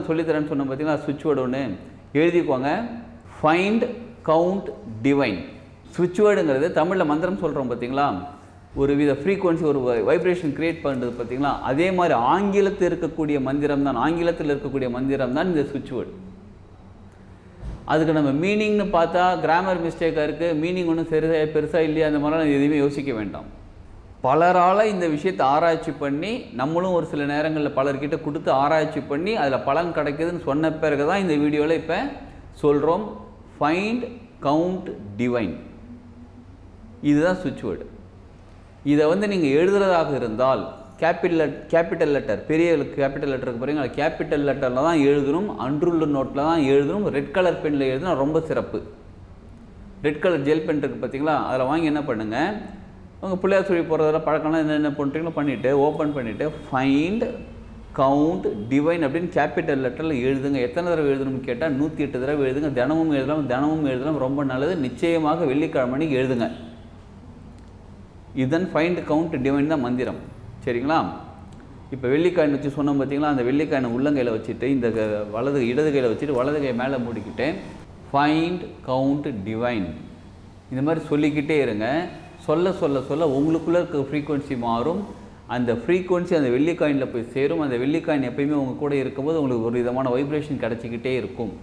மந்திரம் சொல்லித்தரேன்னு சொன்ன பார்த்தீங்கன்னா சுவிட்ச் வேர்டு ஒன்று எழுதிக்கோங்க. Find count divine. சுவிட்ச் வேர்டுங்கிறது தமிழில் மந்திரம் சொல்கிறோம் பார்த்தீங்களா, ஒரு வித ஃப்ரீக்வன்சி ஒரு வைப்ரேஷன் க்ரியேட் பண்ணுறது பார்த்தீங்களா, அதே மாதிரி ஆங்கிலத்தில் இருக்கக்கூடிய மந்திரம் தான், ஆங்கிலத்தில் இருக்கக்கூடிய மந்திரம் தான் இந்த சுவிட்ச் வேர்டு. அதுக்கு நம்ம மீனிங்னு பார்த்தா கிராமர் மிஸ்டேக்காக இருக்குது, மீனிங் ஒன்றும் சரியாக பெருசாக இல்லையா, அந்த மாதிரிலாம் எதுவுமே யோசிக்க வேண்டாம். பலரால் இந்த விஷயத்தை ஆராய்ச்சி பண்ணி நம்மளும் ஒரு சில நேரங்களில் பலர்கிட்ட கொடுத்து ஆராய்ச்சி பண்ணி அதில் பலன் கிடைக்குதுன்னு சொன்ன பிறகு தான் இந்த வீடியோவில் இப்போ சொல்கிறோம். ஃபைண்ட் கவுண்ட் டிவைன், இதுதான் சுவிட்ச் வேர்டு. இதை நீங்கள் எழுதுறதாக இருந்தால் கேபிட்டல் லெட்டர், பெரிய கேபிட்டல் லெட்டருக்கு பாருங்க, அது கேபிட்டல் லெட்டரில் தான் எழுதணும், அன்ரூல்டு நோட்டில் தான் எழுதணும், ரெட் கலர் பெனில் எழுதணும், ரொம்ப சிறப்பு. ரெட் கலர் ஜெல் பென் இருக்குது பார்த்தீங்களா, அதில் வாங்கி என்ன பண்ணுங்கள், உங்கள் பிள்ளையார் சொல்லி போகிறதெல்லாம் பழக்கம்லாம் என்னென்ன பண்ணுறீங்களோ பண்ணிவிட்டு ஓப்பன் பண்ணிவிட்டு ஃபைண்ட் கவுண்ட் டிவைன் அப்படின்னு கேபிட்டல் லெட்டரில் எழுதுங்க. எத்தனை தடவை எழுதணும்னு கேட்டால் 108 தடவை எழுதுங்க. தினமும் எழுதலாம், ரொம்ப நல்லது. நிச்சயமாக வெள்ளிக்கிழமை எழுதுங்க. இதுதான் ஃபைண்ட் கவுண்ட் டிவைன் தான் மந்திரம், சரிங்களா? இப்போ வெள்ளிக்காயின் வச்சு சொன்னோம் பார்த்தீங்களா, அந்த வெள்ளிக்காயினை உள்ளங்கையில் வச்சுட்டு இந்த இடது கையில் வச்சுட்டு வலது கை மேலே மூடிக்கிட்டு ஃபைண்ட் கவுண்ட் டிவைன் இந்த மாதிரி சொல்லிக்கிட்டே இருங்க. சொல்ல சொல்ல சொல்ல உங்களுக்குள்ளே இருக்க ஃப்ரீக்குவன்சி மாறும். அந்த ஃப்ரீக்குவன்சி அந்த வெள்ளிக்காயினில் போய் சேரும். அந்த வெள்ளிக்காயின் எப்பயுமே உங்கள் கூட இருக்கும்போது உங்களுக்கு ஒரு விதமான வைப்ரேஷன் கிடச்சிக்கிட்டே இருக்கும்.